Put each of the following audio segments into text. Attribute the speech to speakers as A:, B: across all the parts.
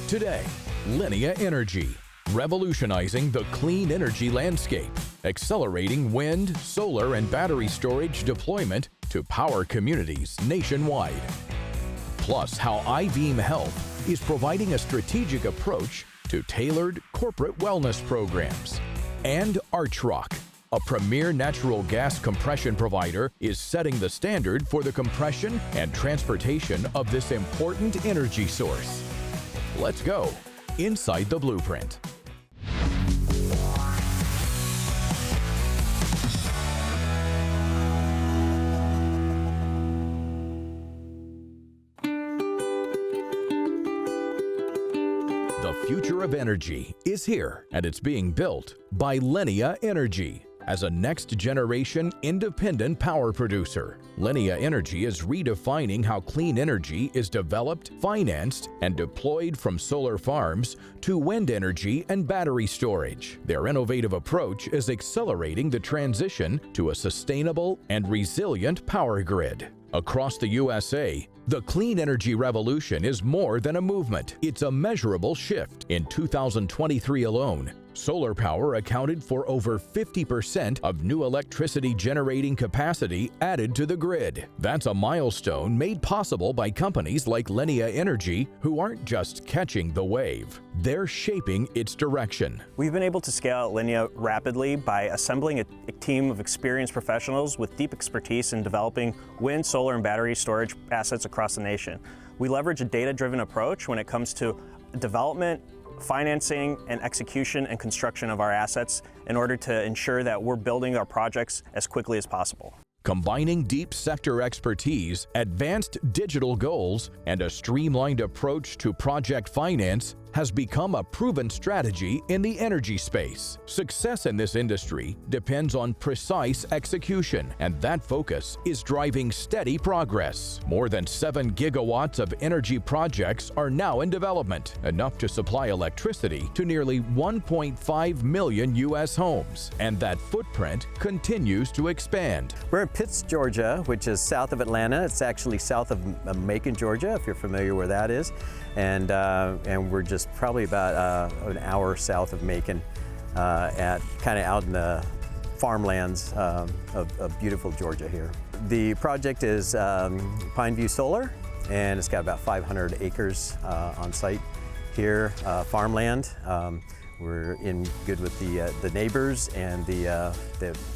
A: Today, Linea Energy, revolutionizing the clean energy landscape, accelerating wind, solar, and battery storage deployment to power communities nationwide. Plus, how Ivim Health is providing a strategic approach to tailored corporate wellness programs. And Archrock, a premier natural gas compression provider, is setting the standard for the compression and transportation of this important energy source. Let's go inside the blueprint. The future of energy is here, and it's being built by Linea Energy. As a next-generation independent power producer, Linea Energy is redefining how clean energy is developed, financed, and deployed, from solar farms to wind energy and battery storage. Their innovative approach is accelerating the transition to a sustainable and resilient power grid. Across the USA, the clean energy revolution is more than a movement. It's a measurable shift. In 2023 alone, solar power accounted for over 50% of new electricity generating capacity added to the grid. That's a milestone made possible by companies like Linea Energy, who aren't just catching the wave, they're shaping its direction.
B: We've been able to scale out Linea rapidly by assembling a team of experienced professionals with deep expertise in developing wind, solar, and battery storage assets across the nation. We leverage a data-driven approach when it comes to development, financing, and execution and construction of our assets in order to ensure that we're building our projects as quickly as possible.
A: Combining deep sector expertise, advanced digital goals, and a streamlined approach to project finance has become a proven strategy in the energy space. Success in this industry depends on precise execution, and that focus is driving steady progress. More than 7 gigawatts of energy projects are now in development, enough to supply electricity to nearly 1.5 million U.S. homes, and that footprint continues to expand.
C: We're in Pitts, Georgia, which is south of Atlanta. It's actually south of Macon, Georgia, if you're familiar where that is. And we're just probably about an hour south of Macon, at kind of out in the farmlands of beautiful Georgia here. The project is Pineview Solar, and it's got about 500 acres on site here, farmland. We're in good with the neighbors, and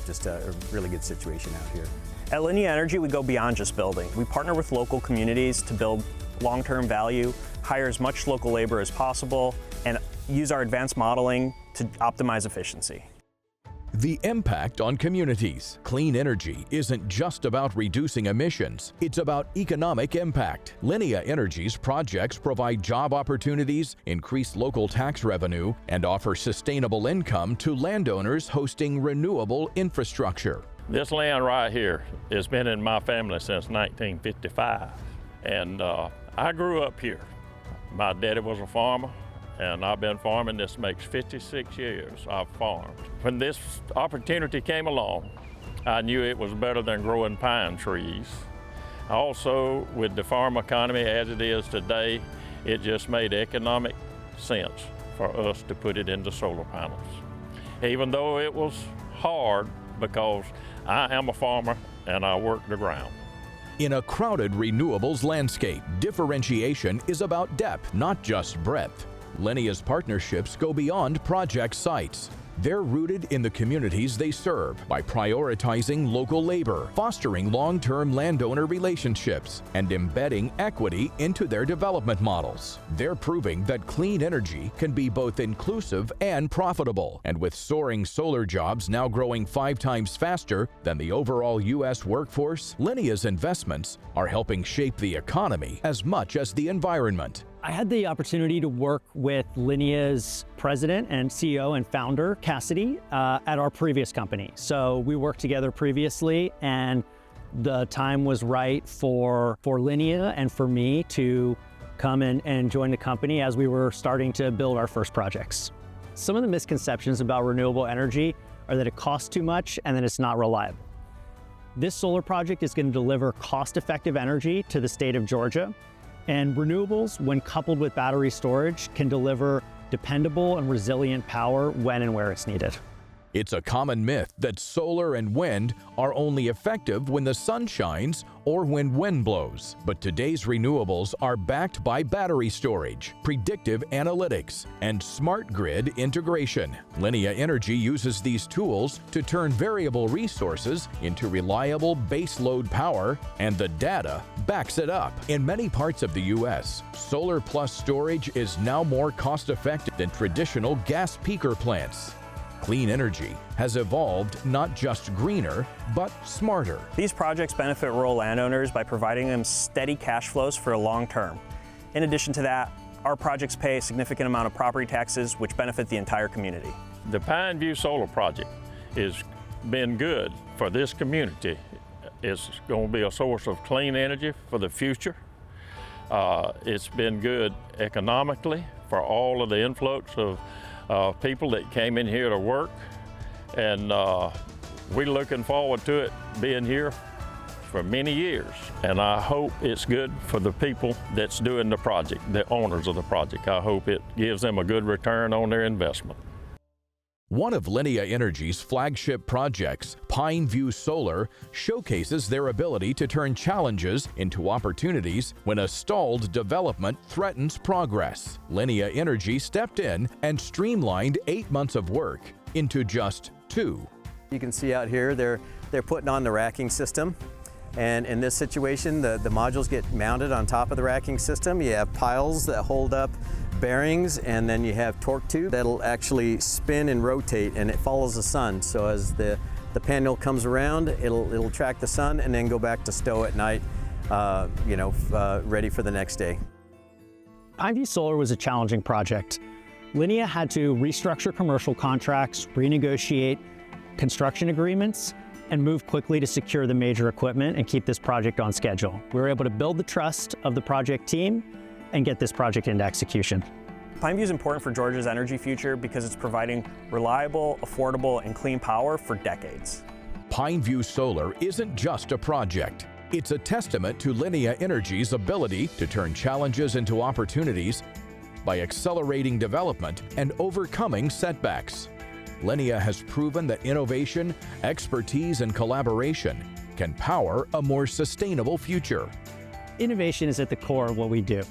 C: just a really good situation out here.
B: At Linea Energy, we go beyond just building. We partner with local communities to build long-term value, hire as much local labor as possible, and use our advanced modeling to optimize efficiency.
A: The impact on communities. Clean energy isn't just about reducing emissions, it's about economic impact. Linea Energy's projects provide job opportunities, increase local tax revenue, and offer sustainable income to landowners hosting renewable infrastructure.
D: This land right here has been in my family since 1955, and I grew up here. My daddy was a farmer, and I've been farming. This makes 56 years I've farmed. When this opportunity came along, I knew it was better than growing pine trees. Also, with the farm economy as it is today, it just made economic sense for us to put it into solar panels. Even though it was hard, because I am a farmer and I work the ground.
A: In a crowded renewables landscape, differentiation is about depth, not just breadth. Linea's partnerships go beyond project sites. They're rooted in the communities they serve by prioritizing local labor, fostering long-term landowner relationships, and embedding equity into their development models. They're proving that clean energy can be both inclusive and profitable. And with soaring solar jobs now growing 5 times faster than the overall U.S. workforce, Linea's investments are helping shape the economy as much as the environment.
E: I had the opportunity to work with Linea's president and CEO and founder, Cassidy, at our previous company. So we worked together previously, and the time was right for Linea and for me to come and join the company as we were starting to build our first projects. Some of the misconceptions about renewable energy are that it costs too much and that it's not reliable. This solar project is going to deliver cost-effective energy to the state of Georgia. And renewables, when coupled with battery storage, can deliver dependable and resilient power when and where it's needed.
A: It's a common myth that solar and wind are only effective when the sun shines or when wind blows. But today's renewables are backed by battery storage, predictive analytics, and smart grid integration. Linea Energy uses these tools to turn variable resources into reliable baseload power, and the data backs it up. In many parts of the U.S., solar plus storage is now more cost-effective than traditional gas peaker plants. Clean energy has evolved not just greener, but smarter.
B: These projects benefit rural landowners by providing them steady cash flows for a long term. In addition to that, our projects pay a significant amount of property taxes, which benefit the entire community.
D: The Pine View Solar Project has been good for this community. It's going to be a source of clean energy for the future. It's been good economically for all of the influx of people that came in here to work, and we're looking forward to it being here for many years. And I hope it's good for the people that's doing the project, the owners of the project. I hope it gives them a good return on their investment.
A: One of Linea Energy's flagship projects, Pine View Solar, showcases their ability to turn challenges into opportunities when a stalled development threatens progress. Linea Energy stepped in and streamlined 8 months of work into just 2.
C: You can see out here they're putting on the racking system. And in this situation, the modules get mounted on top of the racking system. You have piles that hold up bearings, and then you have torque tube that'll actually spin and rotate, and it follows the sun. So as the panel comes around, it'll track the sun and then go back to stow at night, ready for the next day.
E: Pine View Solar was a challenging project. Linea had to restructure commercial contracts, renegotiate construction agreements, and move quickly to secure the major equipment and keep this project on schedule. We were able to build the trust of the project team and get this project into execution.
B: Pine View is important for Georgia's energy future because it's providing reliable, affordable, and clean power for decades.
A: Pine View Solar isn't just a project. It's a testament to Linea Energy's ability to turn challenges into opportunities by accelerating development and overcoming setbacks. Linea has proven that innovation, expertise, and collaboration can power a more sustainable future.
E: Innovation is at the core of what we do.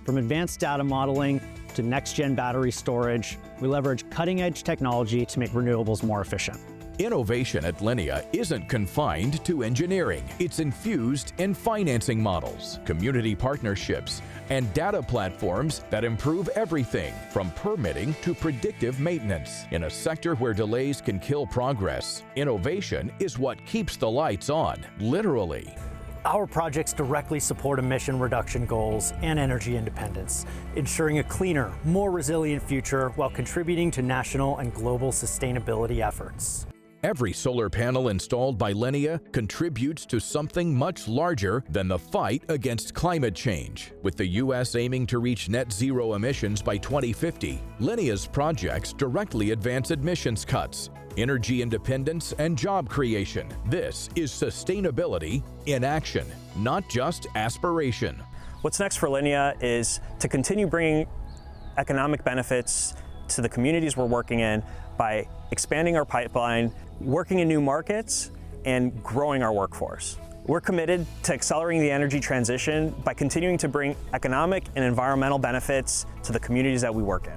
E: From advanced data modeling to next-gen battery storage, we leverage cutting-edge technology to make renewables more efficient.
A: Innovation at Linea isn't confined to engineering. It's infused in financing models, community partnerships, and data platforms that improve everything from permitting to predictive maintenance. In a sector where delays can kill progress, innovation is what keeps the lights on, literally.
F: Our projects directly support emission reduction goals and energy independence, ensuring a cleaner, more resilient future while contributing to national and global sustainability efforts.
A: Every solar panel installed by Linea contributes to something much larger than the fight against climate change. With the U.S. aiming to reach net zero emissions by 2050, Linea's projects directly advance emissions cuts, energy independence, and job creation. This is sustainability in action, not just aspiration.
B: What's next for Linea is to continue bringing economic benefits to the communities we're working in by expanding our pipeline, working in new markets, and growing our workforce. We're committed to accelerating the energy transition by continuing to bring economic and environmental benefits to the communities that we work in.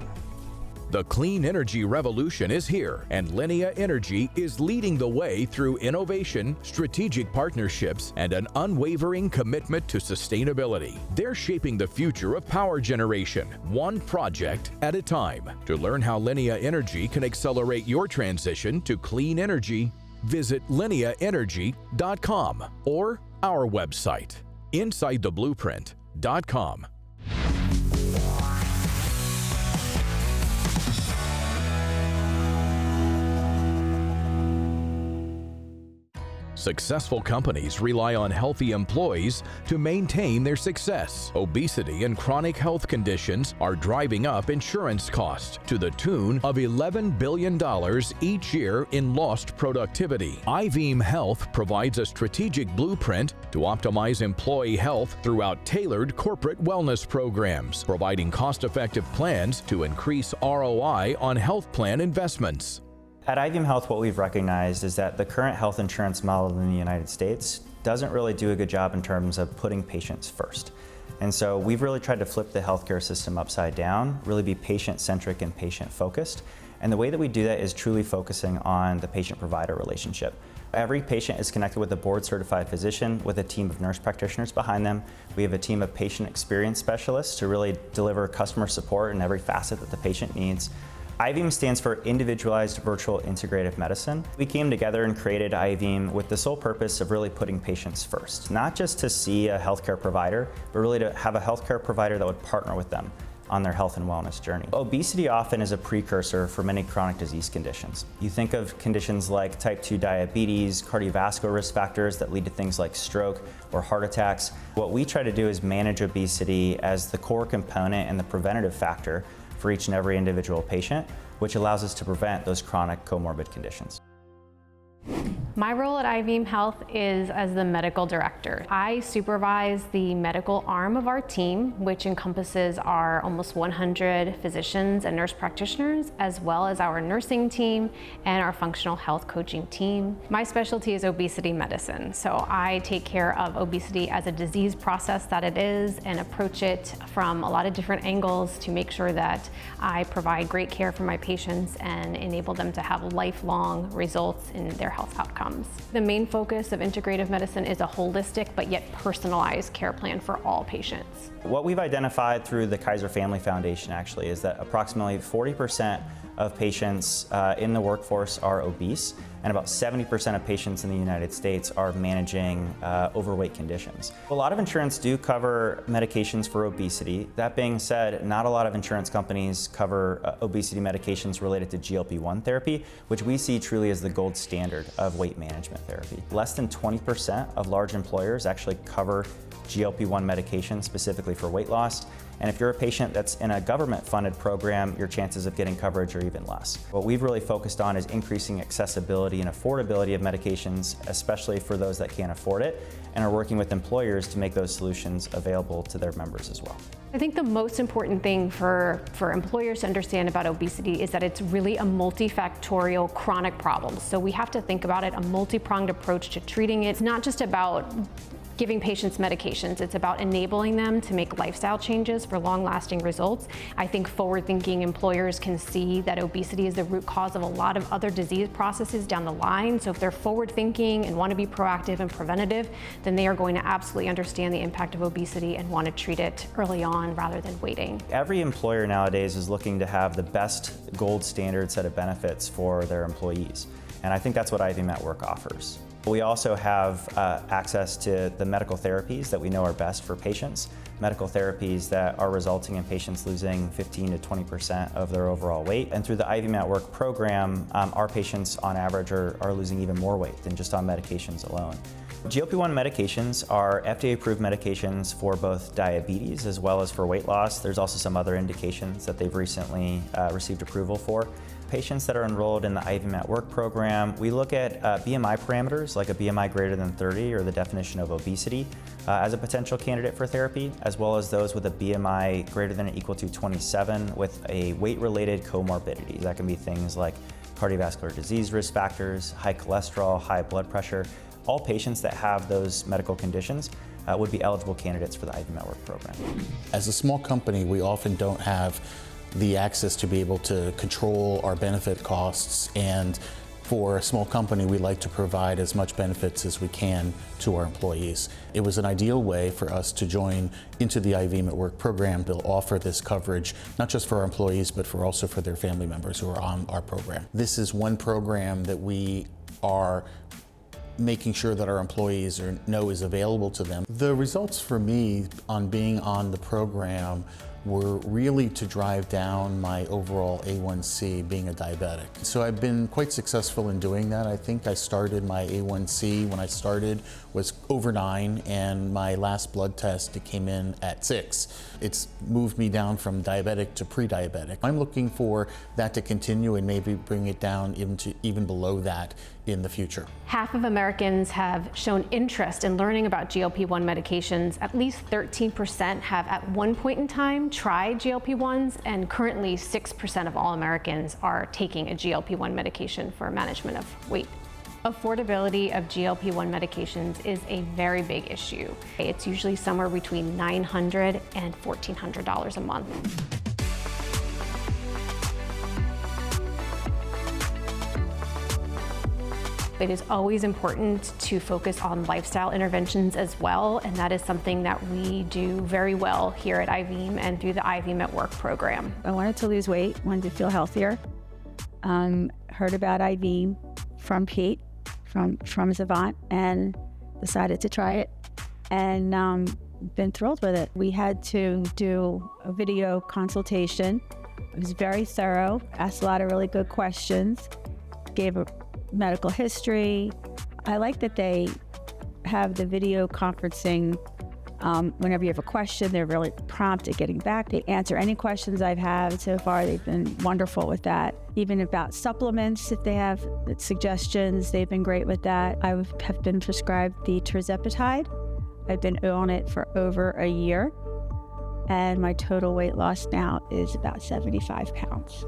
A: The clean energy revolution is here, and Linea Energy is leading the way through innovation, strategic partnerships, and an unwavering commitment to sustainability. They're shaping the future of power generation, one project at a time. To learn how Linea Energy can accelerate your transition to clean energy, visit lineaenergy.com or our website, insidetheblueprint.com. Successful companies rely on healthy employees to maintain their success. Obesity and chronic health conditions are driving up insurance costs to the tune of $11 billion each year in lost productivity. Ivim Health provides a strategic blueprint to optimize employee health throughout tailored corporate wellness programs, providing cost-effective plans to increase ROI on health plan investments.
G: At Ivim Health, what we've recognized is that the current health insurance model in the United States doesn't really do a good job in terms of putting patients first. And so we've really tried to flip the healthcare system upside down, really be patient-centric and patient-focused. And the way that we do that is truly focusing on the patient-provider relationship. Every patient is connected with a board-certified physician with a team of nurse practitioners behind them. We have a team of patient experience specialists to really deliver customer support in every facet that the patient needs. Ivim stands for Individualized Virtual Integrative Medicine. We came together and created Ivim with the sole purpose of really putting patients first, not just to see a healthcare provider, but really to have a healthcare provider that would partner with them on their health and wellness journey. Obesity often is a precursor for many chronic disease conditions. You think of conditions like type 2 diabetes, cardiovascular risk factors that lead to things like stroke or heart attacks. What we try to do is manage obesity as the core component and the preventative factor for each and every individual patient, which allows us to prevent those chronic comorbid conditions.
H: My role at Ivim Health is as the medical director. I supervise the medical arm of our team, which encompasses our almost 100 physicians and nurse practitioners, as well as our nursing team and our functional health coaching team. My specialty is obesity medicine, so I take care of obesity as a disease process that it is and approach it from a lot of different angles to make sure that I provide great care for my patients and enable them to have lifelong results in their health outcomes. The main focus of integrative medicine is a holistic but yet personalized care plan for all patients.
G: What we've identified through the Kaiser Family Foundation actually is that approximately 40% of patients in the workforce are obese, and about 70% of patients in the United States are managing overweight conditions. A lot of insurance do cover medications for obesity. That being said, not a lot of insurance companies cover obesity medications related to GLP-1 therapy, which we see truly as the gold standard of weight management therapy. Less than 20% of large employers actually cover GLP-1 medications specifically for weight loss. And if you're a patient that's in a government-funded program, your chances of getting coverage are even less. What we've really focused on is increasing accessibility and affordability of medications, especially for those that can't afford it, and are working with employers to make those solutions available to their members as well.
H: I think the most important thing for employers to understand about obesity is that it's really a multifactorial chronic problem. So we have to think about it, a multi-pronged approach to treating it. It's not just about giving patients medications, it's about enabling them to make lifestyle changes for long-lasting results. I think forward-thinking employers can see that obesity is the root cause of a lot of other disease processes down the line. So if they're forward-thinking and want to be proactive and preventative, then they are going to absolutely understand the impact of obesity and want to treat it early on rather than waiting.
G: Every employer nowadays is looking to have the best gold standard set of benefits for their employees. And I think that's what Ivim at Work offers. We also have access to the medical therapies that we know are best for patients, medical therapies that are resulting in patients losing 15 to 20% of their overall weight. And through the Ivim at Work program, our patients on average are losing even more weight than just on medications alone. GLP-1 medications are FDA-approved medications for both diabetes as well as for weight loss. There's also some other indications that they've recently received approval for. Patients that are enrolled in the Ivim at Work program, we look at BMI parameters like a BMI greater than 30 or the definition of obesity as a potential candidate for therapy, as well as those with a BMI greater than or equal to 27 with a weight-related comorbidity. That can be things like cardiovascular disease risk factors, high cholesterol, high blood pressure. All patients that have those medical conditions would be eligible candidates for the Ivim at Work program.
I: As a small company, we often don't have the access to be able to control our benefit costs, and for a small company, we like to provide as much benefits as we can to our employees. It was an ideal way for us to join into the Ivim at Work program to offer this coverage, not just for our employees, but also for their family members who are on our program. This is one program that we are making sure that our employees know is available to them. The results for me on being on the program were really to drive down my overall A1C being a diabetic. So I've been quite successful in doing that. I think I started my A1C when I started was over 9, and my last blood test, it came in at 6. It's moved me down from diabetic to pre-diabetic. I'm looking for that to continue and maybe bring it down even below that in the future.
H: Half of Americans have shown interest in learning about GLP-1 medications. At least 13% have at one point in time tried GLP-1s, and currently 6% of all Americans are taking a GLP-1 medication for management of weight. Affordability of GLP-1 medications is a very big issue. It's usually somewhere between $900 and $1,400 a month. It is always important to focus on lifestyle interventions as well, and that is something that we do very well here at Ivim and through the Ivim at Work program.
J: I wanted to lose weight, wanted to feel healthier. Heard about Ivim from Pete, from Zavant, and decided to try it, and been thrilled with it. We had to do a video consultation. It was very thorough, asked a lot of really good questions, gave a medical history. I like that they have the video conferencing. Whenever you have a question, they're really prompt at getting back. They answer any questions I've had so far. They've been wonderful with that. Even about supplements, if they have suggestions, they've been great with that. I have been prescribed the tirzepatide. I've been on it for over a year, and my total weight loss now is about 75 pounds.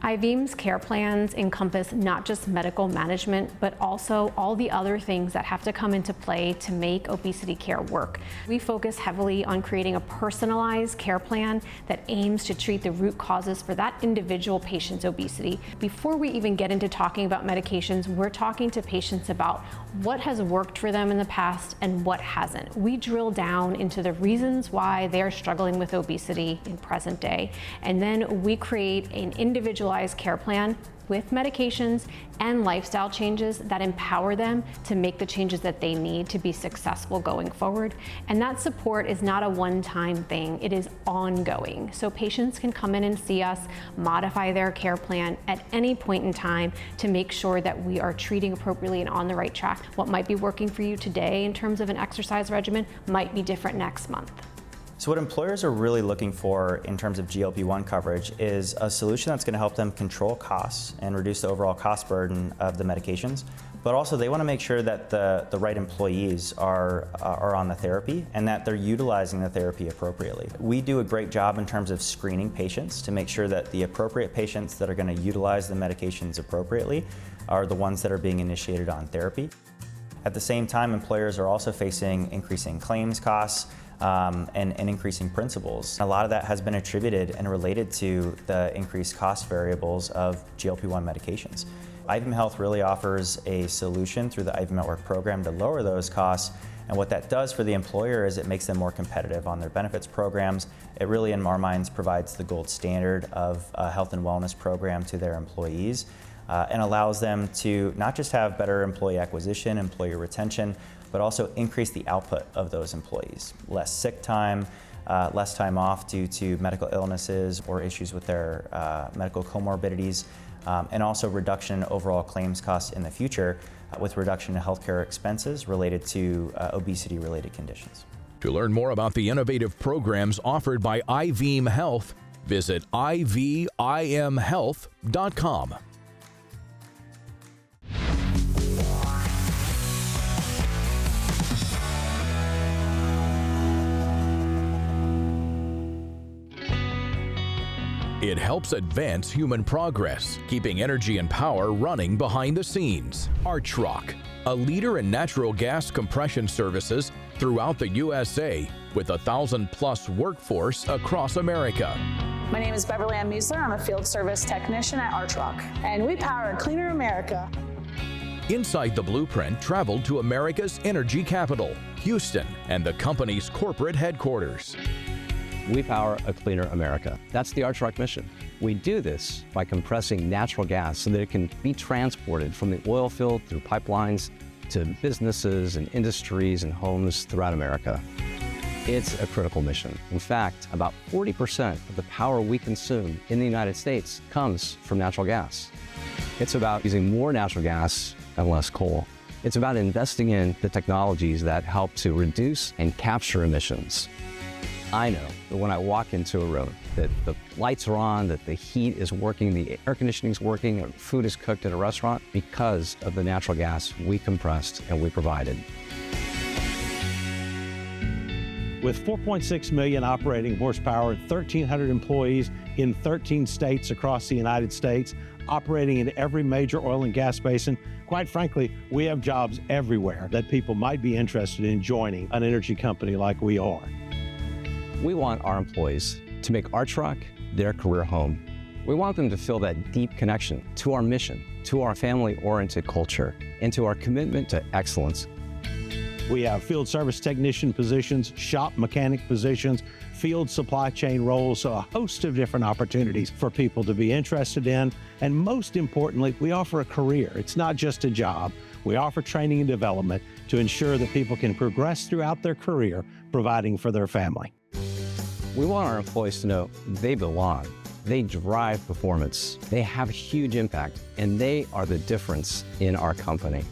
H: Ivim's care plans encompass not just medical management, but also all the other things that have to come into play to make obesity care work. We focus heavily on creating a personalized care plan that aims to treat the root causes for that individual patient's obesity. Before we even get into talking about medications, we're talking to patients about what has worked for them in the past and what hasn't. We drill down into the reasons why they're struggling with obesity in present day, and then we create an individualized care plan with medications and lifestyle changes that empower them to make the changes that they need to be successful going forward. And that support is not a one-time thing, it is ongoing. So patients can come in and see us, modify their care plan at any point in time to make sure that we are treating appropriately and on the right track. What might be working for you today in terms of an exercise regimen might be different next month.
G: So what employers are really looking for in terms of GLP-1 coverage is a solution that's going to help them control costs and reduce the overall cost burden of the medications, but also they want to make sure that the right employees are on the therapy and that they're utilizing the therapy appropriately. We do a great job in terms of screening patients to make sure that the appropriate patients that are going to utilize the medications appropriately are the ones that are being initiated on therapy. At the same time, employers are also facing increasing claims costs, and increasing principals. A lot of that has been attributed and related to the increased cost variables of GLP-1 medications. Ivim Health really offers a solution through the Ivim at Work program to lower those costs, and what that does for the employer is it makes them more competitive on their benefits programs. It really, in our minds, provides the gold standard of a health and wellness program to their employees, and allows them to not just have better employee acquisition, employee retention, but also increase the output of those employees. Less sick time, less time off due to medical illnesses or issues with their medical comorbidities, and also reduction in overall claims costs in the future with reduction in healthcare expenses related to obesity-related conditions.
A: To learn more about the innovative programs offered by Ivim Health, visit ivimhealth.com. It helps advance human progress, keeping energy and power running behind the scenes. Archrock, a leader in natural gas compression services throughout the USA, with 1,000+ workforce across America.
K: My name is Beverly Ann Meisler. I'm a field service technician at Archrock, and we power a cleaner America.
A: Inside the Blueprint traveled to America's energy capital, Houston, and the company's corporate headquarters.
L: We power a cleaner America. That's the Archrock mission. We do this by compressing natural gas so that it can be transported from the oil field through pipelines to businesses and industries and homes throughout America. It's a critical mission. In fact, about 40% of the power we consume in the United States comes from natural gas. It's about using more natural gas and less coal. It's about investing in the technologies that help to reduce and capture emissions. I know that when I walk into a room, that the lights are on, that the heat is working, the air conditioning is working, or food is cooked at a restaurant because of the natural gas we compressed and we provided.
M: With 4.6 million operating horsepower and 1,300 employees in 13 states across the United States, operating in every major oil and gas basin, quite frankly, we have jobs everywhere that people might be interested in joining an energy company like we are.
L: We want our employees to make Archrock their career home. We want them to feel that deep connection to our mission, to our family-oriented culture, and to our commitment to excellence.
M: We have field service technician positions, shop mechanic positions, field supply chain roles, so a host of different opportunities for people to be interested in. And most importantly, we offer a career. It's not just a job. We offer training and development to ensure that people can progress throughout their career, providing for their family.
L: We want our employees to know they belong. They drive performance. They have a huge impact, and they are the difference in our company.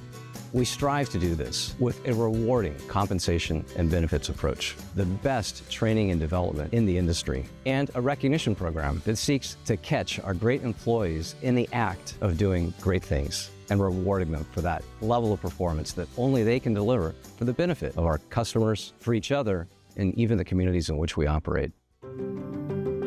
L: We strive to do this with a rewarding compensation and benefits approach, the best training and development in the industry, and a recognition program that seeks to catch our great employees in the act of doing great things and rewarding them for that level of performance that only they can deliver for the benefit of our customers, for each other, and even the communities in which we operate.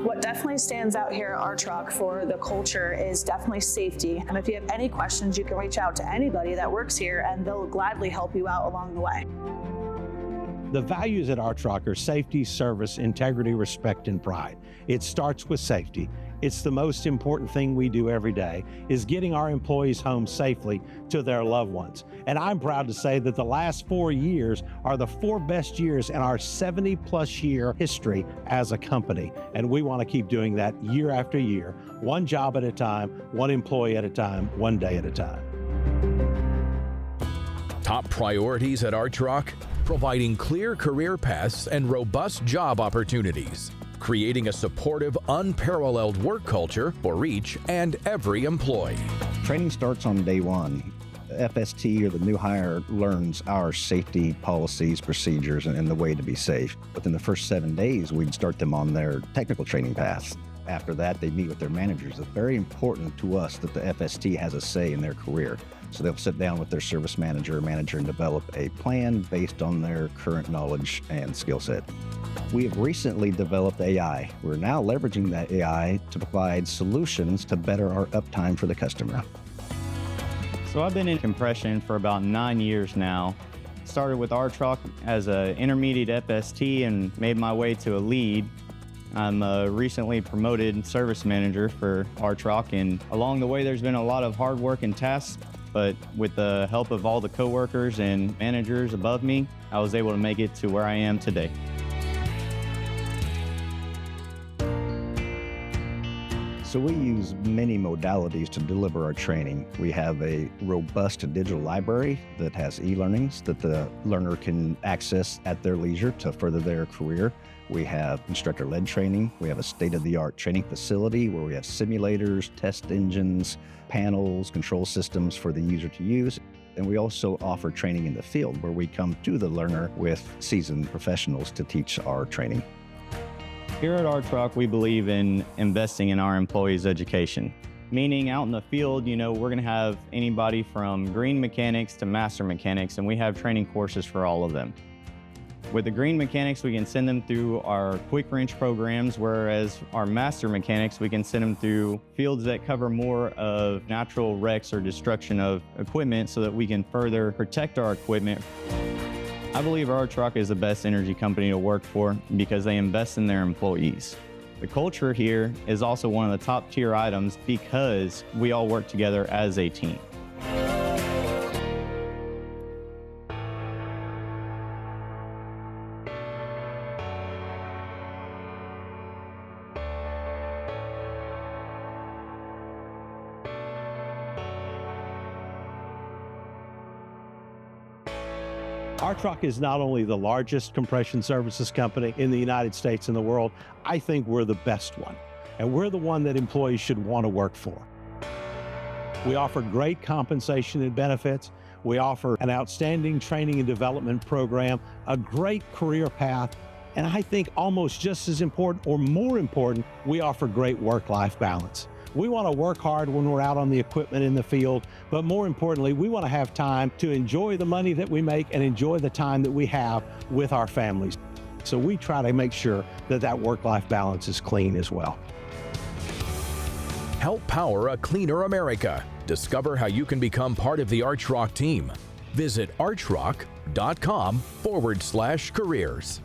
K: What definitely stands out here at Archrock for the culture is definitely safety. And if you have any questions, you can reach out to anybody that works here and they'll gladly help you out along the way.
M: The values at Archrock are safety, service, integrity, respect, and pride. It starts with safety. It's the most important thing we do every day, is getting our employees home safely to their loved ones. And I'm proud to say that the last 4 years are the 4 best years in our 70-plus year history as a company. And we want to keep doing that year after year, one job at a time, one employee at a time, one day at a time.
A: Top priorities at Archrock: providing clear career paths and robust job opportunities, creating a supportive, unparalleled work culture for each and every employee.
N: Training starts on day one. FST, or the new hire, learns our safety policies, procedures, and the way to be safe. Within the first 7 days, we'd start them on their technical training paths. After that, they meet with their managers. It's very important to us that the FST has a say in their career. So they'll sit down with their service manager and develop a plan based on their current knowledge and skill set. We have recently developed AI. We're now leveraging that AI to provide solutions to better our uptime for the customer.
O: So I've been in compression for about 9 years now. Started with Archrock as an intermediate FST and made my way to a lead. I'm a recently promoted service manager for Archrock, and along the way there's been a lot of hard work and tasks, but with the help of all the coworkers and managers above me, I was able to make it to where I am today.
N: So we use many modalities to deliver our training. We have a robust digital library that has e-learnings that the learner can access at their leisure to further their career. We have instructor-led training. We have a state-of-the-art training facility where we have simulators, test engines, panels, control systems for the user to use. And we also offer training in the field where we come to the learner with seasoned professionals to teach our training.
O: Here at Archrock, we believe in investing in our employees' education. Meaning out in the field, we're going to have anybody from green mechanics to master mechanics, and we have training courses for all of them. With the green mechanics, we can send them through our quick wrench programs, whereas our master mechanics, we can send them through fields that cover more of natural wrecks or destruction of equipment so that we can further protect our equipment. I believe Archrock is the best energy company to work for because they invest in their employees. The culture here is also one of the top tier items because we all work together as a team.
M: Archrock is not only the largest compression services company in the United States and the world, I think we're the best one. And we're the one that employees should want to work for. We offer great compensation and benefits. We offer an outstanding training and development program, a great career path, and I think almost just as important or more important, we offer great work-life balance. We want to work hard when we're out on the equipment in the field, but more importantly, we want to have time to enjoy the money that we make and enjoy the time that we have with our families. So we try to make sure that that work-life balance is clean as well.
A: Help power a cleaner America. Discover how you can become part of the Archrock team. Visit archrock.com/careers.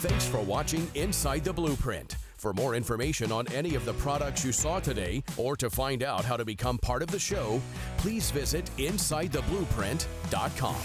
A: Thanks for watching Inside the Blueprint. For more information on any of the products you saw today, or to find out how to become part of the show, please visit InsideTheBlueprint.com.